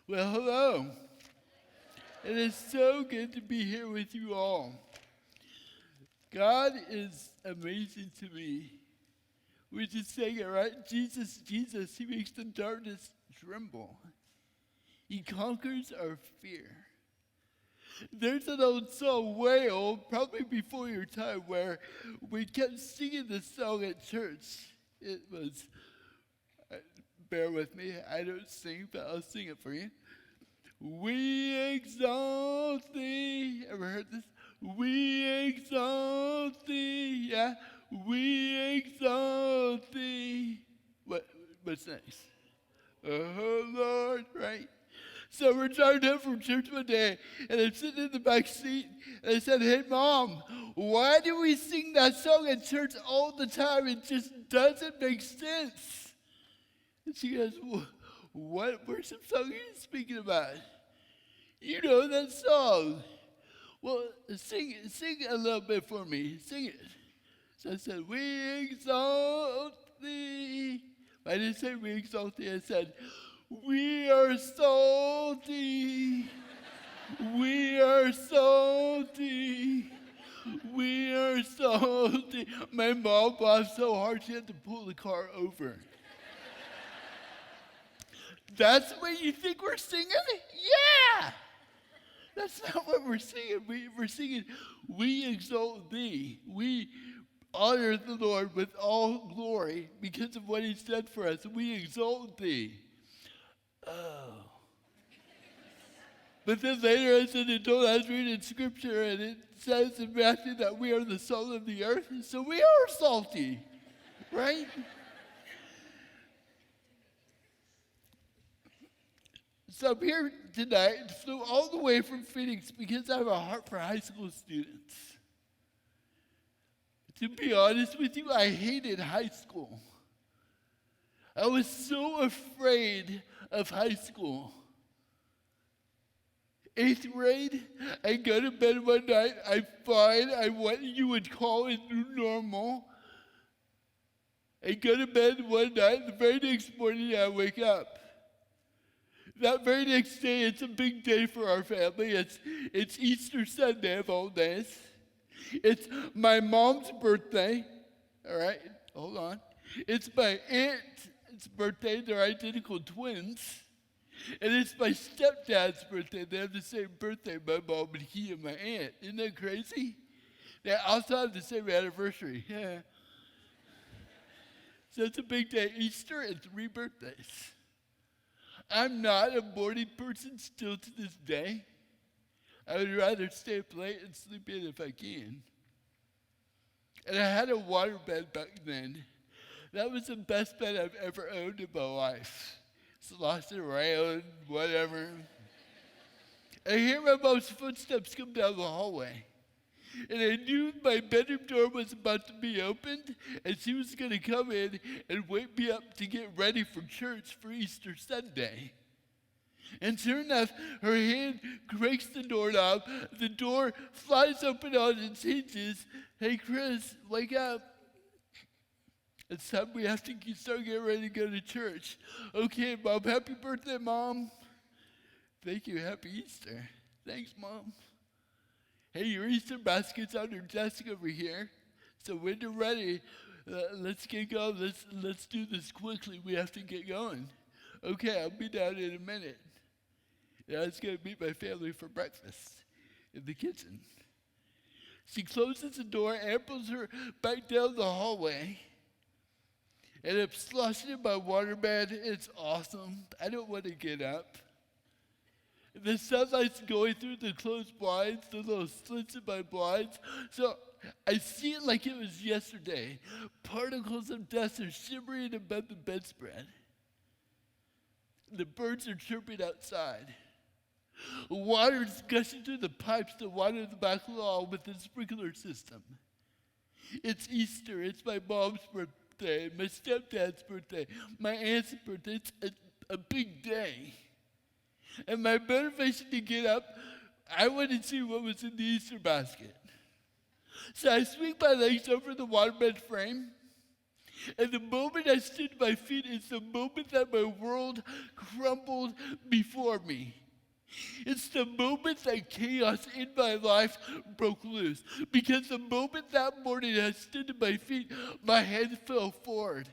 Well, hello. It is so good to be here with you all. God is amazing to me. We just sang it, right? Jesus, Jesus, He makes the darkness tremble. He conquers our fear. There's an old song, way old, probably before your time, where we kept singing this song at church. It was, bear with me, I don't sing, but I'll sing it for you. We exalt thee. Ever heard this? We exalt thee. Yeah. We exalt thee. What's next? Oh Lord, right? So we're driving home from church one day, and I'm sitting in the back seat, and I said, "Hey, Mom, why do we sing that song at church all the time? It just doesn't make sense." And she goes, "What worship song are you speaking about? You know that song." Well, sing a little bit for me. Sing it. So I said, "We exalt thee." I didn't say we exalt thee. I said, "We are salty. We are salty. We are salty." My mom laughed so hard she had to pull the car over. That's what you think we're singing? Yeah! That's not what we're singing. We're singing, "We exalt thee." We honor the Lord with all glory because of what He's done for us. We exalt thee. Oh. But then later as an adult, I was reading scripture, and it says in Matthew that we are the salt of the earth. So we are salty, right? So I'm here tonight, flew all the way from Phoenix because I have a heart for high school students. To be honest with you, I hated high school. I was so afraid of high school. 8th grade, I go to bed one night, I find what you would call a new normal. I go to bed one night, the very next morning I wake up. That very next day, it's a big day for our family. It's Easter Sunday of all days. It's my mom's birthday. All right, hold on. It's my aunt's birthday. They're identical twins. And it's my stepdad's birthday. They have the same birthday, my mom and he and my aunt. Isn't that crazy? They also have the same anniversary. Yeah. So it's a big day. Easter and 3 birthdays. I'm not a morning person still to this day. I would rather stay up late and sleep in if I can. And I had a waterbed back then. That was the best bed I've ever owned in my life. Sloshing around, whatever. I hear my mom's footsteps come down the hallway. And I knew my bedroom door was about to be opened, and she was going to come in and wake me up to get ready for church for Easter Sunday. And sure enough, her hand breaks the doorknob. The door flies open on its hinges. "Hey, Chris, wake up. It's time we have to start getting ready to go to church." "Okay, Mom. Happy birthday, Mom." "Thank you. Happy Easter." "Thanks, Mom." "Hey, your Easter basket's on your desk over here. So when you're ready, let's get going. Let's do this quickly. We have to get going." "Okay, I'll be down in a minute." Yeah, I was going to meet my family for breakfast in the kitchen. She closes the door, amples her back down the hallway, and I'm sloshing in my waterbed. It's awesome. I don't want to get up. The sunlight's going through the closed blinds, the little slits in my blinds. So I see it like it was yesterday. Particles of dust are shimmering above the bedspread. The birds are chirping outside. Water's gushing through the pipes to water the back lawn with the sprinkler system. It's Easter. It's my mom's birthday, my stepdad's birthday, my aunt's birthday. It's a big day. And my motivation to get up, I wanted to see what was in the Easter basket. So I swing my legs over the waterbed frame, And the moment I stood to my feet is the moment that my world crumbled before me. It's the moment that chaos in my life broke loose. Because the moment that morning I stood to my feet, my head fell forward.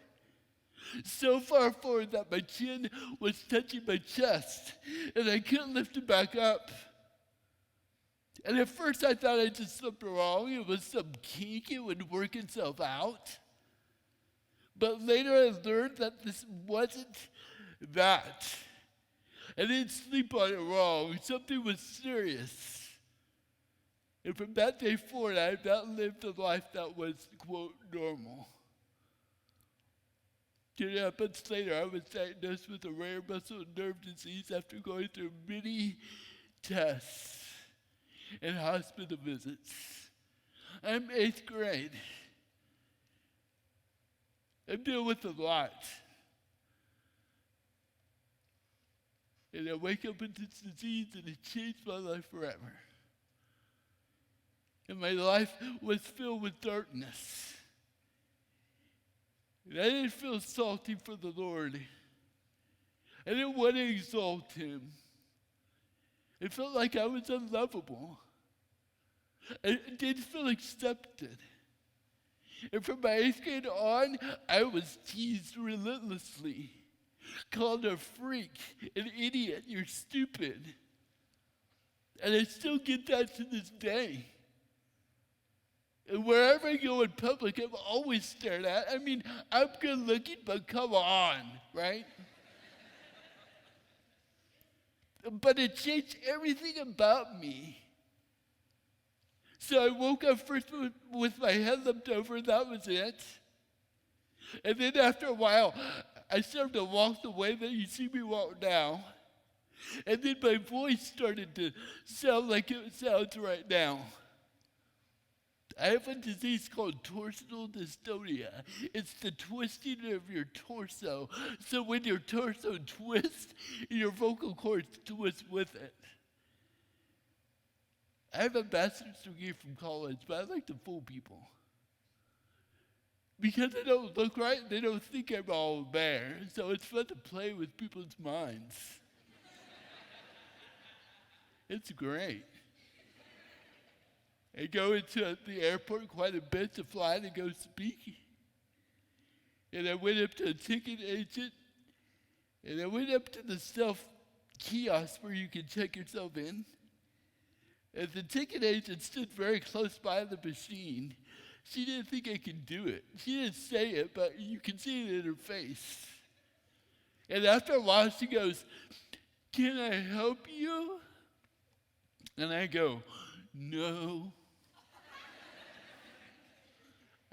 So far forward that my chin was touching my chest, and I couldn't lift it back up. And at first I thought I did something wrong. It was some kink. It would work itself out. But later I learned that this wasn't that. I didn't sleep on it wrong. Something was serious. And from that day forward, I have not lived a life that was, quote, normal. 2.5 months later, I was diagnosed with a rare muscle and nerve disease after going through many tests and hospital visits. I'm 8th grade. I'm dealing with a lot. And I wake up with this disease and it changed my life forever. And my life was filled with darkness. And I didn't feel salty for the Lord. I didn't want to exalt him. It felt like I was unlovable. I didn't feel accepted. And from my 8th grade on, I was teased relentlessly. Called a freak, an idiot, you're stupid. And I still get that to this day. And wherever I go in public, I'm always stared at. I mean, I'm good looking, but come on, right? But it changed everything about me. So I woke up first with my head lipped over, and that was it. And then after a while, I started to walk the way that you see me walk now. And then my voice started to sound like it sounds right now. I have a disease called torsional dystonia. It's the twisting of your torso. So when your torso twists, your vocal cords twist with it. I have a master's degree from college, but I like to fool people. Because they don't look right, they don't think I'm all there. So it's fun to play with people's minds. It's great. I go into the airport quite a bit to fly to go speak. And I went up to a ticket agent, and I went up to the self-kiosk where you can check yourself in. And the ticket agent stood very close by the machine. She didn't think I could do it. She didn't say it, but you can see it in her face. And after a while, she goes, "Can I help you?" And I go, "No."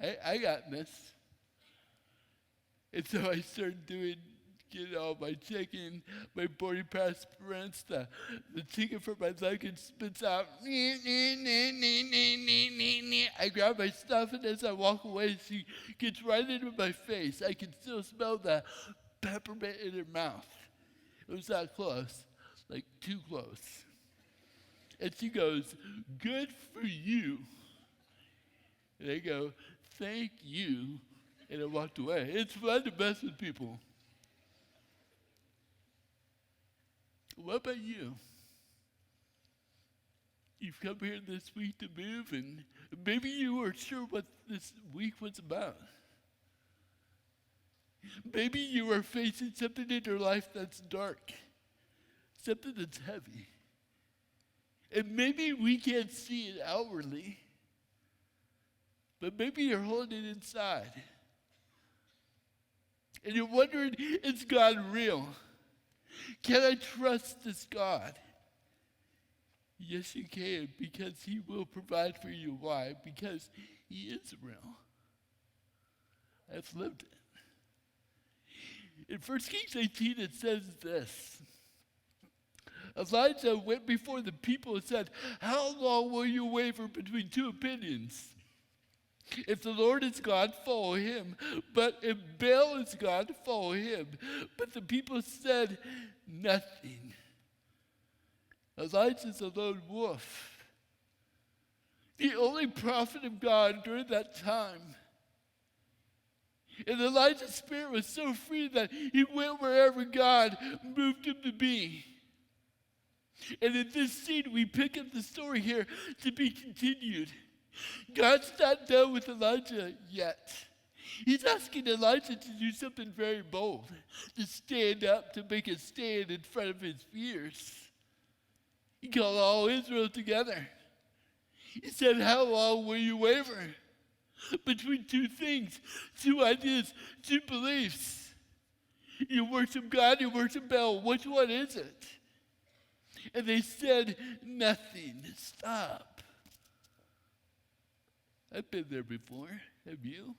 I got this. And so I started getting all my check-in, my boarding pass prints, the ticket for my luggage spits out. I grab my stuff, and as I walk away, she gets right into my face. I can still smell the peppermint in her mouth. It was that close, like too close. And she goes, "Good for you." And I go, "Thank you." And I walked away. It's fun to mess with people. What about you? You've come here this week to move, and maybe you weren't sure what this week was about. Maybe you are facing something in your life that's dark, something that's heavy. And maybe we can't see it outwardly, but maybe you're holding it inside. And you're wondering, is God real? Can I trust this God? Yes, you can, because he will provide for you. Why? Because he is real. I've lived it. In 1 Kings 18, it says this. Elijah went before the people and said, "How long will you waver between two opinions? If the Lord is God, follow him. But if Baal is God, follow him." But the people said nothing. Elijah's a lone wolf. The only prophet of God during that time. And Elijah's spirit was so free that he went wherever God moved him to be. And in this scene, we pick up the story here to be continued. God's not done with Elijah yet. He's asking Elijah to do something very bold, to stand up, to make a stand in front of his fears. He called all Israel together. He said, how long will you waver between two things, two ideas, two beliefs? You worship God, you worship Baal. Which one is it? And they said, nothing. Stop. I've been there before. Have you?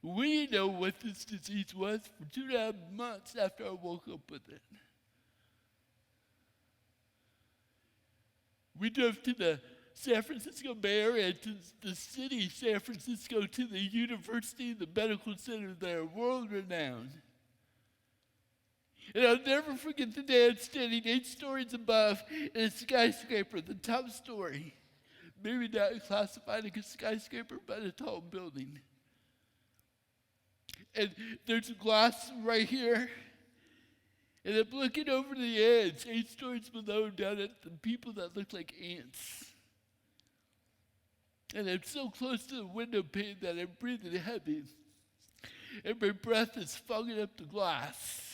We know what this disease was for 2.5 months after I woke up with it. We drove to the San Francisco Bay Area, to the city, San Francisco, to the university, the medical center there, world-renowned. And I'll never forget the day I'm standing 8 stories above in a skyscraper, the top story. Maybe not classified as a skyscraper, but a tall building. And there's a glass right here. And I'm looking over the edge, 8 stories below, down at the people that look like ants. And I'm so close to the window pane that I'm breathing heavy. And my breath is fogging up the glass.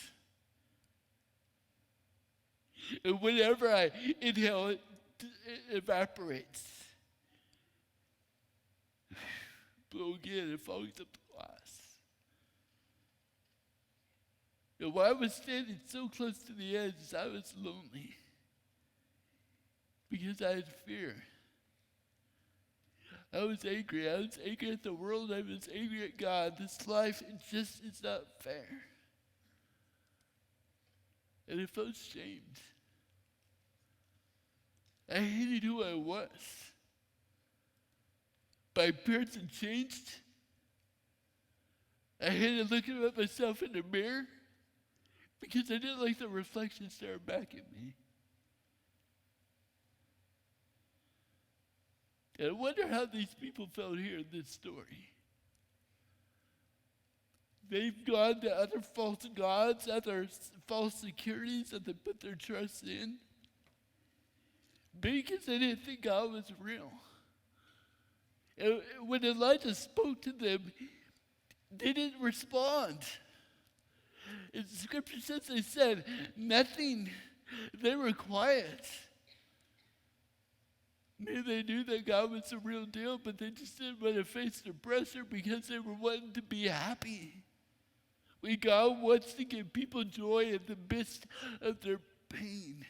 And whenever I inhale, it evaporates. Blow again, it fogs up the glass. And while I was standing so close to the edge, I was lonely. Because I had fear. I was angry. I was angry at the world. I was angry at God. This life, it just is not fair. And I felt shamed. I hated who I was. My appearance had changed. I hated looking at myself in the mirror because I didn't like the reflection staring back at me. And I wonder how these people felt here in this story. They've gone to other false gods, other false securities that they put their trust in. Because they didn't think God was real. And when Elijah spoke to them, they didn't respond. And Scripture says they said nothing. They were quiet. Maybe they knew that God was the real deal, but they just didn't want to face the pressure because they were wanting to be happy. When God wants to give people joy in the midst of their pain.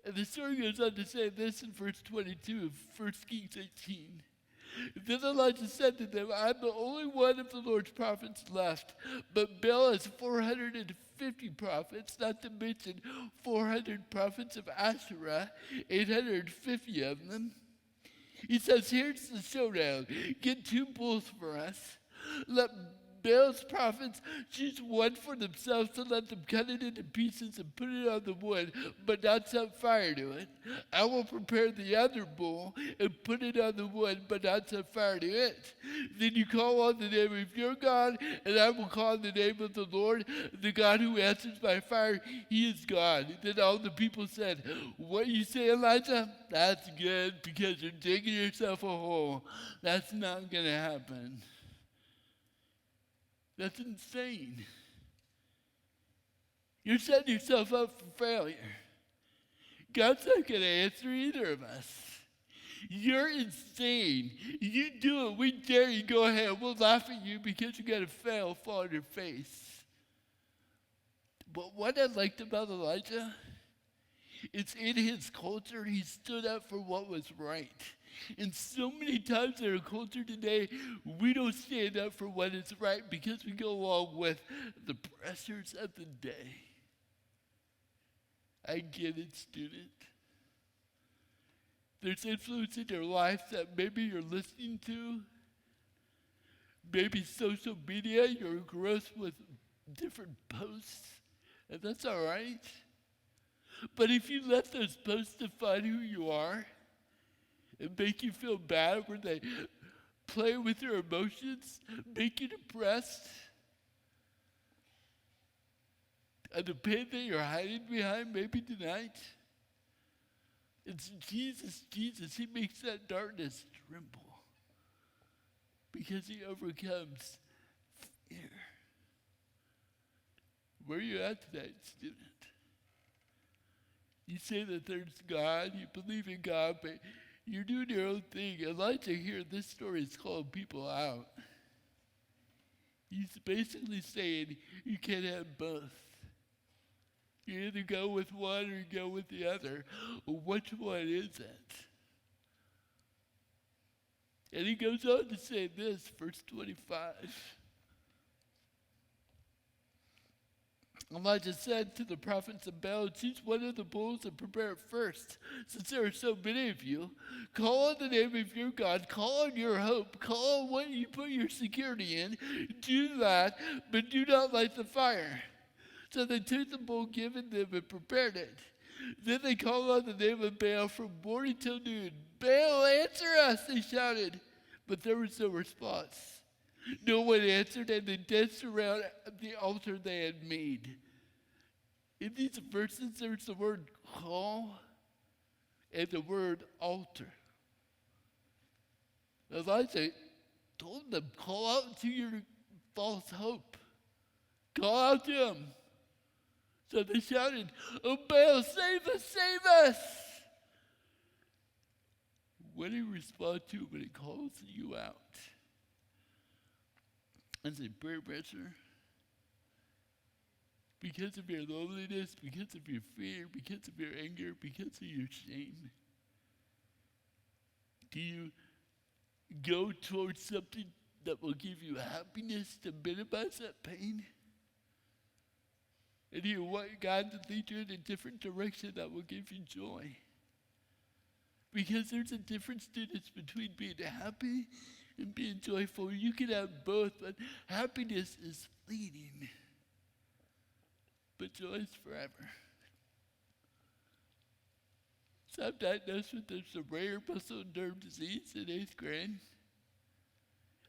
And the story goes on to say this in verse 22 of 1 Kings 18. Then Elijah said to them, I'm the only one of the Lord's prophets left, but Baal has 450 prophets, not to mention 400 prophets of Asherah, 850 of them. He says, here's the showdown. Get 2 bulls for us. Let Baal's prophets choose one for themselves to let them cut it into pieces and put it on the wood, but not set fire to it. I will prepare the other bull and put it on the wood, but not set fire to it. Then you call on the name of your God, and I will call on the name of the Lord, the God who answers by fire. He is God. Then all the people said, what you say, Elijah? That's good, because you're digging yourself a hole. That's not going to happen. That's insane. You're setting yourself up for failure. God's not going to answer either of us. You're insane. You do it. We dare you. Go ahead. We'll laugh at you because you're going to fail, fall on your face. But what I liked about Elijah, it's in his culture, he stood up for what was right. And so many times in our culture today, we don't stand up for what is right because we go along with the pressures of the day. I get it, student. There's influence in your life that maybe you're listening to. Maybe social media, you're engrossed with different posts, and that's all right. But if you let those posts define who you are, and make you feel bad where they play with your emotions, make you depressed, and the pain that you're hiding behind maybe tonight. It's Jesus, Jesus. He makes that darkness tremble because he overcomes fear. Where are you at tonight, student? You say that there's God, you believe in God, but you're doing your own thing. Elijah here, this story is calling people out. He's basically saying you can't have both. You either go with one or you go with the other. Well, which one is it? And he goes on to say this, verse 25. Elijah said to the prophets of Baal, choose one of the bulls and prepare it first. Since there are so many of you, call on the name of your God, call on your hope, call on what you put your security in. Do that, but do not light the fire. So they took the bull given them and prepared it. Then they called on the name of Baal from morning till noon. Baal, answer us, they shouted. But there was no response. No one answered, and they danced around the altar they had made. In these verses, there's the word call and the word altar. Elijah told them, call out to your false hope. Call out to him. So they shouted, oh, Baal, save us, save us. What do you respond to when it calls you out? As a prayer pressure, because of your loneliness, because of your fear, because of your anger, because of your shame? Do you go towards something that will give you happiness to minimize that pain? And you want God to lead you in a different direction that will give you joy? Because there's a difference, students, between being happy and being joyful. You can have both, but happiness is fleeting. But joy is forever. So I'm diagnosed with this rare muscle nerve disease in 8th grade.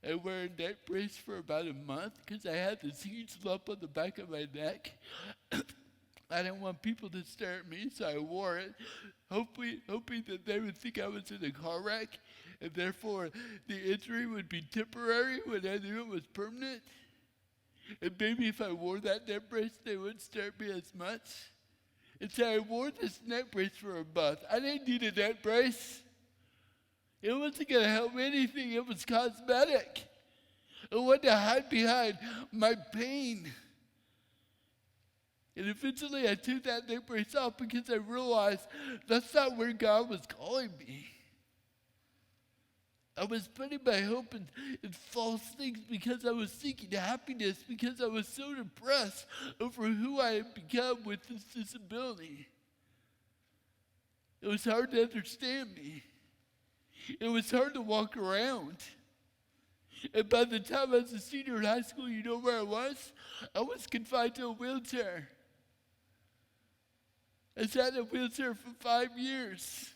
I wear a neck brace for about a month because I had this huge lump on the back of my neck. I didn't want people to stare at me, so I wore it, hoping that they would think I was in a car wreck, and therefore the injury would be temporary when I knew it was permanent. And maybe if I wore that neck brace, they wouldn't stare at me as much. And so I wore this neck brace for a month. I didn't need a neck brace. It wasn't going to help anything. It was cosmetic. I wanted to hide behind my pain. And eventually I took that neck brace off because I realized that's not where God was calling me. I was putting my hope in false things because I was seeking happiness, because I was so depressed over who I had become with this disability. It was hard to understand me. It was hard to walk around. And by the time I was a senior in high school, you know where I was? I was confined to a wheelchair. I sat in a wheelchair for 5 years.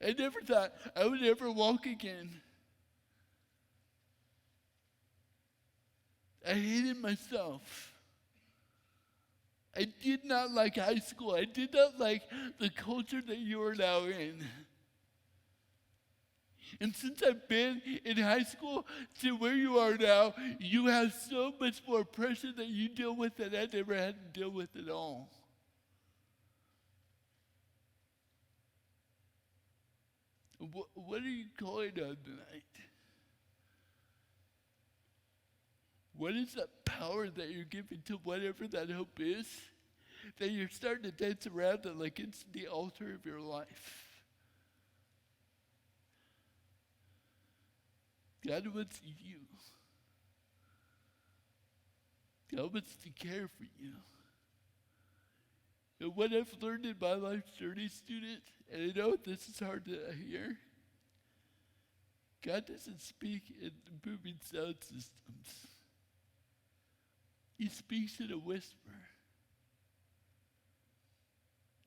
I never thought I would ever walk again. I hated myself. I did not like high school. I did not like the culture that you are now in. And since I've been in high school to where you are now, you have so much more pressure that you deal with that I never had to deal with at all. What are you calling on tonight? What is that power that you're giving to whatever that hope is? That you're starting to dance around it like it's the altar of your life. God wants you. God wants to care for you. And what I've learned in my life journey, student, and I know this is hard to hear, God doesn't speak in moving sound systems. He speaks in a whisper.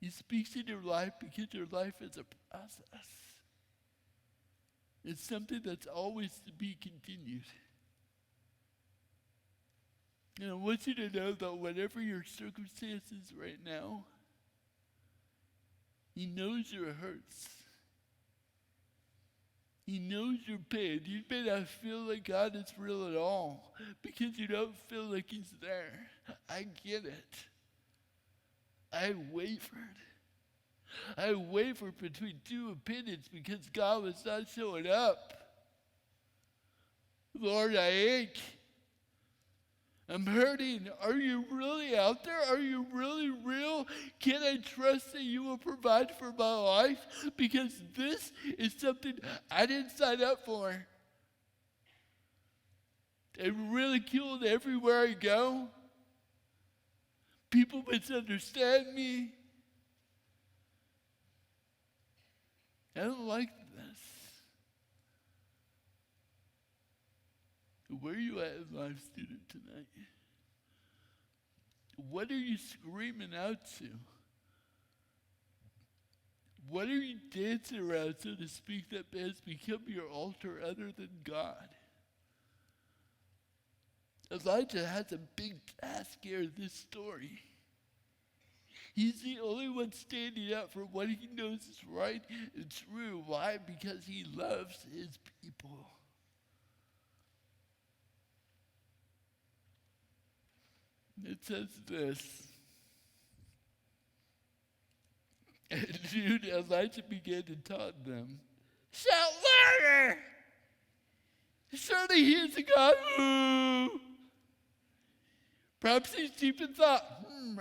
He speaks in your life because your life is a process. It's something that's always to be continued. And I want you to know that whatever your circumstances right now, He knows your hurts. He knows your pain. You may not feel like God is real at all because you don't feel like He's there. I get it. I wavered. I wavered between two opinions because God was not showing up. Lord, I ache. I'm hurting. Are you really out there? Are you really real? Can I trust that you will provide for my life? Because this is something I didn't sign up for. I'm ridiculed everywhere I go. People misunderstand me. I don't like this. Where are you at in life, student, tonight? What are you screaming out to? What are you dancing around, so to speak, that has become your altar other than God? Elijah has a big task here in this story. He's the only one standing up for what he knows is right and true. Why? Because he loves his people. It says this. And Jude, Elijah began to taunt them. Shout louder! Surely he is a God who, perhaps he's deep in thought,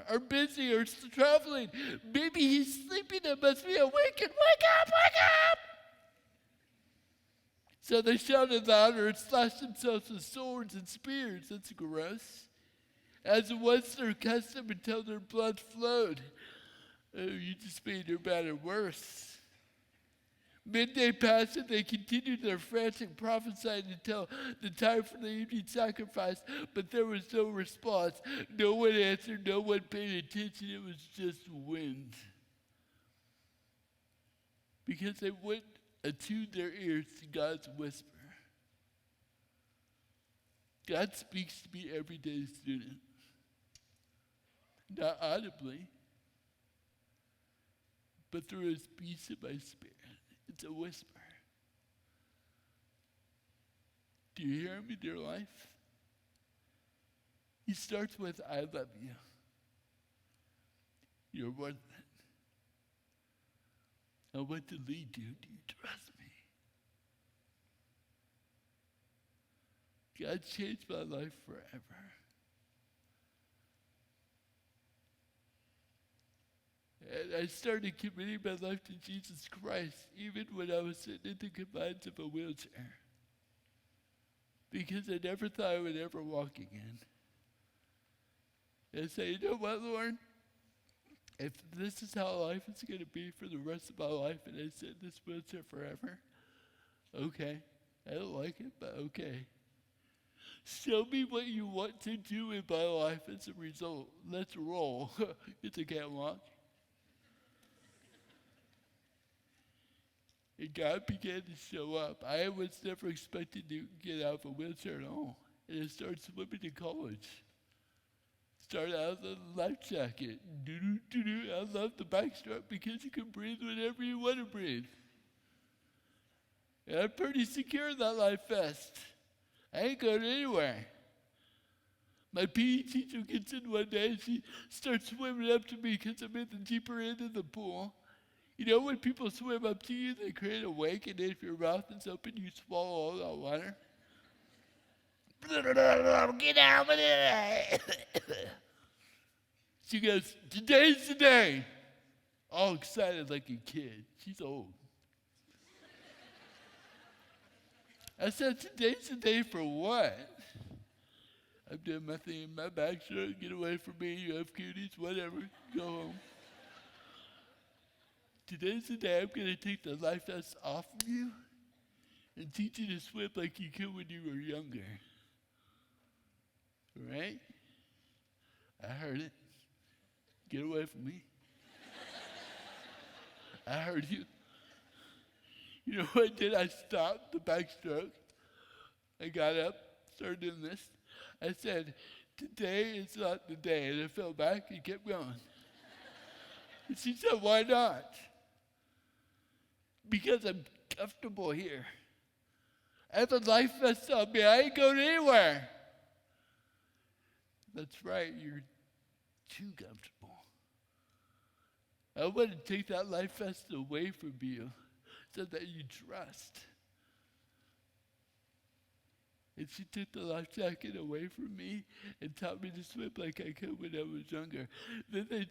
or busy, or traveling. Maybe he's sleeping and must be awake and wake up, wake up! So they shouted louder and slashed themselves with swords and spears. That's gross. As it was their custom until their blood flowed. Oh, you just made their matter worse. Midday passed and they continued their frantic prophesying until the time for the evening sacrifice, but there was no response. No one answered, no one paid attention. It was just wind. Because they wouldn't attune their ears to God's whisper. God speaks to me every day, student. Not audibly, but through His peace in my spirit. It's a whisper. Do you hear Him in your life? He starts with, I love you. You're worth it. I want to lead you. Do you trust me? God changed my life forever. And I started committing my life to Jesus Christ, even when I was sitting in the confines of a wheelchair. Because I never thought I would ever walk again. And I say, you know what, Lord? If this is how life is going to be for the rest of my life, and I sit in this wheelchair forever, okay. I don't like it, but okay. Show me what you want to do in my life as a result. Let's roll. It's a can't walk. And God began to show up. I was never expected to get out of a wheelchair at all. And I started swimming in college. Started out with a life jacket. I love the backstroke because you can breathe whenever you want to breathe. And I'm pretty secure in that life vest. I ain't going anywhere. My PE teacher gets in one day and she starts swimming up to me because I'm at the deeper end of the pool. You know when people swim up to you, they create a wake, and then if your mouth is open, you swallow all that water. Get out of it! She goes, today's the day. All excited like a kid. She's old. I said, today's the day for what? I'm doing my thing in my backstroke. Get away from me. You have cuties, whatever. Go home. Today's the day I'm going to take the life vest off of you and teach you to swim like you could when you were younger. Right? I heard it. Get away from me. I heard you. You know what I did? I stopped the backstroke. I got up, started doing this. I said, today is not the day. And I fell back and kept going. And she said, why not? Because I'm comfortable here. I have a life vest on me. I ain't going anywhere. That's right. You're too comfortable. I want to take that life vest away from you so that you trust. And she took the life jacket away from me and taught me to swim like I could when I was younger. Then they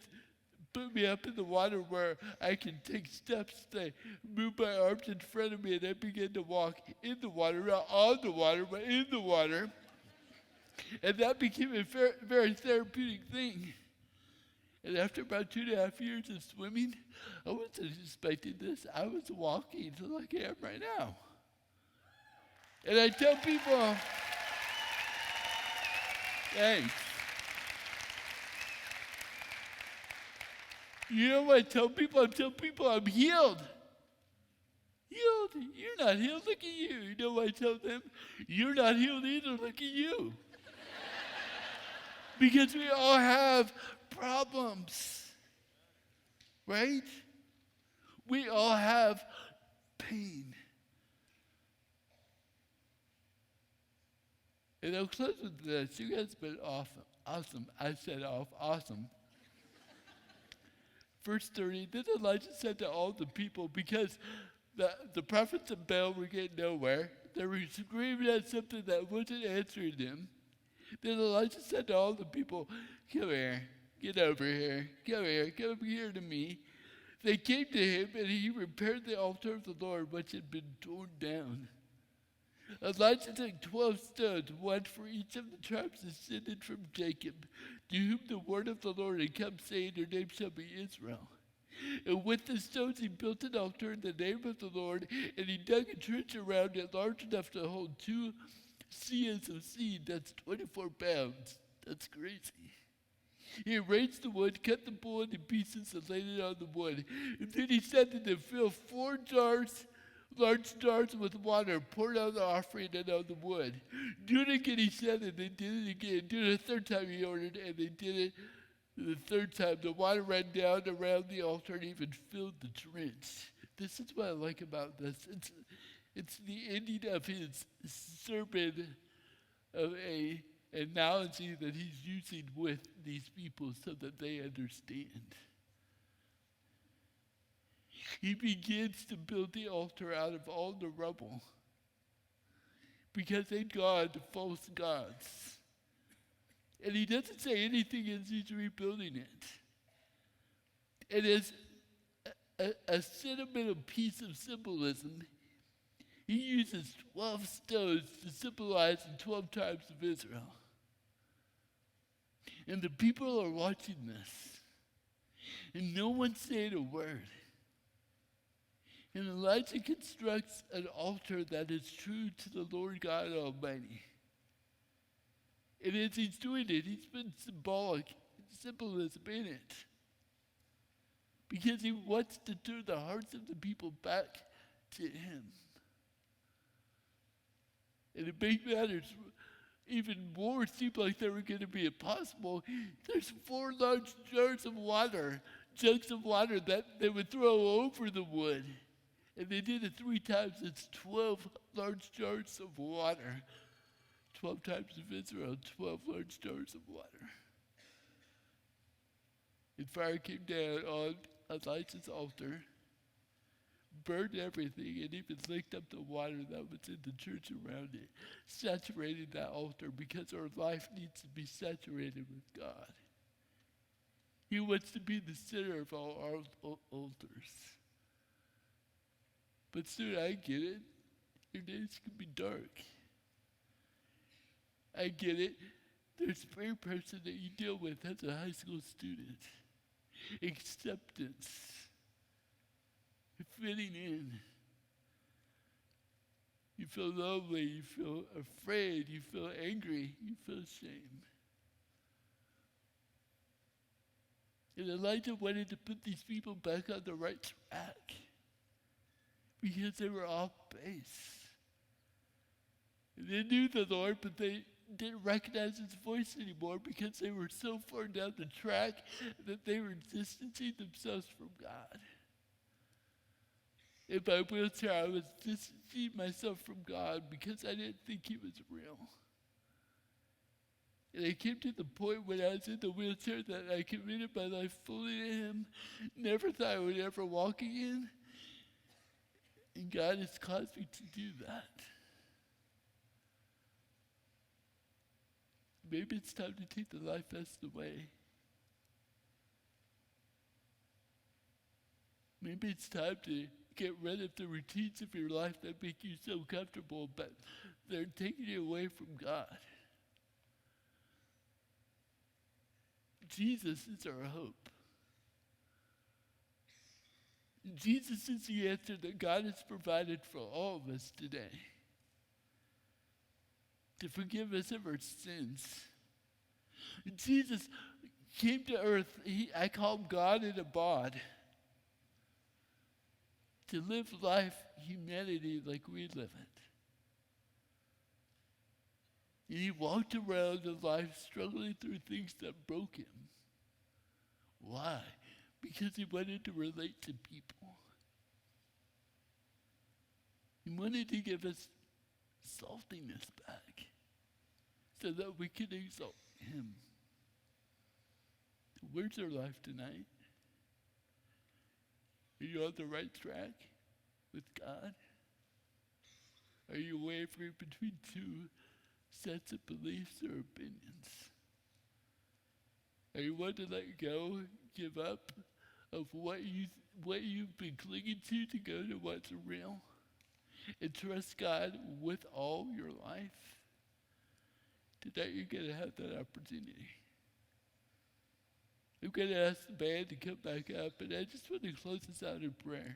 put me up in the water where I can take steps. They move my arms in front of me, and I began to walk in the water, not on the water, but in the water. And that became a very therapeutic thing. And after about 2.5 years of swimming, I wasn't expecting this. I was walking like I am right now. And I tell people, thanks. You know what I tell people? I tell people I'm healed. Healed? You're not healed. Look at you. You know what I tell them? You're not healed either. Look at you. Because we all have problems, right? We all have pain. And I'll close with this. You guys have been awesome. I said awesome. Verse 30, then Elijah said to all the people, because the prophets of Baal were getting nowhere, they were screaming at something that wasn't answering them. Then Elijah said to all the people, come here, get over here, come here to me. They came to him, and he repaired the altar of the Lord, which had been torn down. Elijah took 12 stones, one for each of the tribes descended from Jacob, to whom the word of the Lord had come, saying, your name shall be Israel. And with the stones he built an altar in the name of the Lord, and he dug a trench around it large enough to hold 2 seahs of seed. That's 24 pounds. That's crazy. He arranged the wood, cut the bull into pieces, and laid it on the wood. And then he said to them, fill 4 large jars with water, poured on the offering and on the wood. Do it again, he said, and they did it again. Do it a third time, he ordered, and they did it the third time. The water ran down around the altar and even filled the trench. This is what I like about this. It's the ending of his sermon of an analogy that he's using with these people so that they understand. He begins to build the altar out of all the rubble because they'd gone to false gods. And he doesn't say anything as he's rebuilding it. It is a sentimental piece of symbolism. He uses 12 stones to symbolize the 12 tribes of Israel. And the people are watching this. And no one's saying a word. And Elijah constructs an altar that is true to the Lord God Almighty. And as he's doing it, he's been symbolism in it. Because he wants to turn the hearts of the people back to him. And to make matters even more seem like they were going to be impossible, there's 4 large jars of water, jugs of water that they would throw over the wood. And they did it 3 times. It's 12 large jars of water. 12 times of Israel, 12 large jars of water. And fire came down on Elijah's altar, burned everything, and even licked up the water that was in the church around it, saturating that altar because our life needs to be saturated with God. He wants to be the center of all our altars. But soon I get it. Your days can be dark. I get it. There's peer pressure that you deal with as a high school student. Acceptance. Fitting in. You feel lonely. You feel afraid. You feel angry. You feel shame. And Elijah wanted to put these people back on the right track. because they were off base. They knew the Lord, but they didn't recognize his voice anymore because they were so far down the track that they were distancing themselves from God. In my wheelchair, I was distancing myself from God because I didn't think he was real. And I came to the point when I was in the wheelchair that I committed my life fully to him, never thought I would ever walk again. And God has caused me to do that. Maybe it's time to take the life vest away. Maybe it's time to get rid of the routines of your life that make you so comfortable, but they're taking you away from God. Jesus is our hope. Jesus is the answer that God has provided for all of us today, to forgive us of our sins. Jesus came to earth, I call him God in a bod, to live life, humanity like we live it. And he walked around in life struggling through things that broke him. Why? Because he wanted to relate to people. He wanted to give us saltiness back so that we could exalt him. So where's your life tonight? Are you on the right track with God? Are you wavering between two sets of beliefs or opinions? Are you wanting to let go, give up of what you've been clinging to go to what's real? And trust God with all your life? Today you're going to have that opportunity. I'm going to ask the band to come back up, and I just want to close this out in prayer.